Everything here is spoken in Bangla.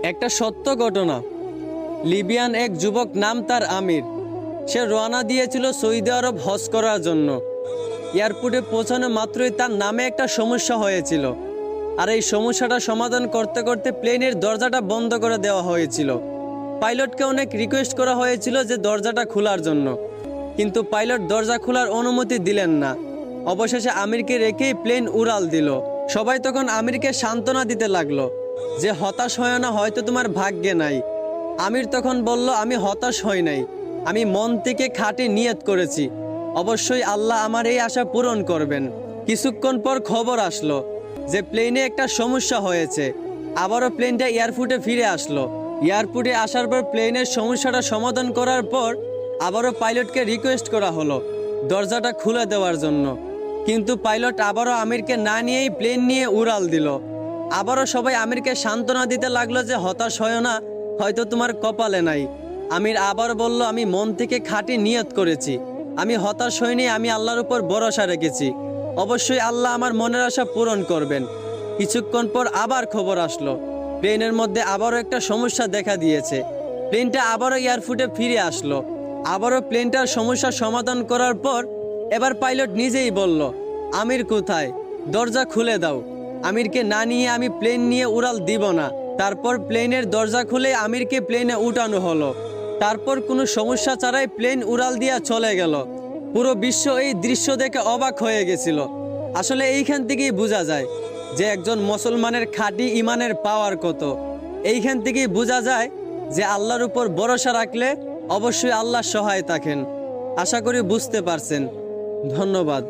একটা সত্য ঘটনা। লিবিয়ান এক যুবক, নাম তার আমির। সে রওনা দিয়েছিল সৌদি আরব হজ করার জন্য। এয়ারপোর্টে পৌঁছানো মাত্রই তার নামে একটা সমস্যা হয়েছিল। আর এই সমস্যাটা সমাধান করতে করতে প্লেনের দরজাটা বন্ধ করে দেওয়া হয়েছিল। পাইলটকে অনেক রিকোয়েস্ট করা হয়েছিল যে দরজাটা খোলার জন্য, কিন্তু পাইলট দরজা খোলার অনুমতি দিলেন না। অবশেষে আমিরকে রেখেই প্লেন উড়াল দিল। সবাই তখন আমিরকে সান্ত্বনা দিতে লাগলো যে হতাশ হয় না, হয়তো তোমার ভাগ্যে নাই। আমির তখন বলল, আমি হতাশ হই নাই, আমি মন থেকে খাঁটি নিয়ত করেছি, অবশ্যই আল্লাহ আমার এই আশা পূরণ করবেন। কিছুক্ষণ পর খবর আসলো যে প্লেনে একটা সমস্যা হয়েছে। আবারও প্লেনটা এয়ারপোর্টে ফিরে আসলো। এয়ারপোর্টে আসার পর প্লেনের সমস্যাটা সমাধান করার পর আবারও পাইলটকে রিকোয়েস্ট করা হলো দরজাটা খুলে দেওয়ার জন্য, কিন্তু পাইলট আবারও আমিরকে না নিয়েই প্লেন নিয়ে উড়াল দিল। আবারও সবাই আমিরকে সান্ত্বনা দিতে লাগলো যে হতাশ হয় না, হয়তো তোমার কপালে নাই। আমির আবার বলল, আমি মন থেকে খাঁটি নিয়ত করেছি, আমি হতাশ হইনি, আমি আল্লাহর উপর ভরসা রেখেছি, অবশ্যই আল্লাহ আমার মনের আশা পূরণ করবেন। কিছুক্ষণ পর আবার খবর আসলো প্লেনের মধ্যে আবারও একটা সমস্যা দেখা দিয়েছে। প্লেনটা আবারও এয়ারপোর্টে ফিরে আসলো। আবারও প্লেনটার সমস্যা সমাধান করার পর এবার পাইলট নিজেই বলল, আমির কোথায়, দরজা খুলে দাও। আমিরকে না নিয়ে আমি প্লেন নিয়ে উড়াল দিব না। তারপর প্লেনের দরজা খুলে আমিরকে প্লেনে উঠানো হলো। তারপর কোনো সমস্যা ছাড়াই প্লেন উড়াল দিয়া চলে গেল। পুরো বিশ্ব এই দৃশ্য দেখে অবাক হয়ে গেছিল। আসলে এইখান থেকেই বোঝা যায় যে একজন মুসলমানের খাঁটি ইমানের পাওয়ার কত। এইখান থেকেই বোঝা যায় যে আল্লাহর উপর ভরসা রাখলে অবশ্যই আল্লাহ সহায় থাকেন। আশা করি বুঝতে পারছেন। ধন্যবাদ।